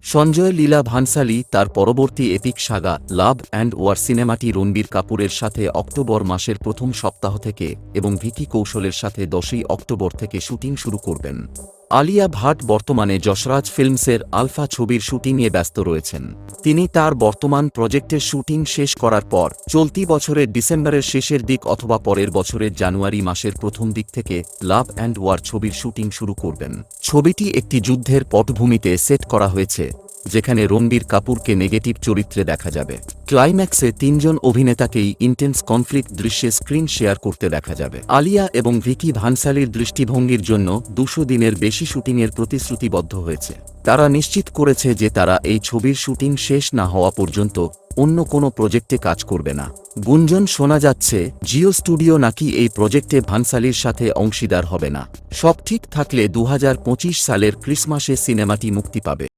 সঞ্জয় লীলা ভানসালী তার পরবর্তী epic saga love and war সিনেমাটি রণবীর কাপুরের সাথে অক্টোবর মাসের প্রথম সপ্তাহ থেকে এবং ভিকি কৌশলের সাথে 10ই অক্টোবর থেকে শুটিং শুরু করবেন। আলিয়া ভাট বর্তমানে যশরাজ ফিল্মসের আলফা ছবির শুটিংয়ে ব্যস্ত রয়েছেন। তিনি তার বর্তমান প্রজেক্টের শুটিং শেষ করার পর চলতি বছরের ডিসেম্বরের শেষের দিক অথবা পরের বছরের জানুয়ারি মাসের প্রথম দিক থেকে লাভ অ্যান্ড ওয়ার ছবির শুটিং শুরু করবেন। ছবিটি একটি যুদ্ধের পটভূমিতে সেট করা হয়েছে, যেখানে রণবীর কাপুরকে নেগেটিভ চরিত্রে দেখা যাবে। ক্লাইম্যাক্সে তিনজন অভিনেতাকেই ইন্টেন্স কনফ্লিক্ট দৃশ্যে স্ক্রিন শেয়ার করতে দেখা যাবে। আলিয়া এবং ভিকি ভানসালীর দৃষ্টিভঙ্গির জন্য 200 দিনের বেশি শুটিংয়ের প্রতিশ্রুতিবদ্ধ হয়েছে। তারা নিশ্চিত করেছে যে তারা এই ছবির শুটিং শেষ না হওয়া পর্যন্ত অন্য কোনো প্রজেক্টে কাজ করবে না। গুঞ্জন শোনা যাচ্ছে জিও স্টুডিও নাকি এই প্রজেক্টে ভানসালীর সাথে অংশীদার হবে না। সব ঠিক থাকলে 2025 সালের ক্রিসমাসে সিনেমাটি মুক্তি পাবে।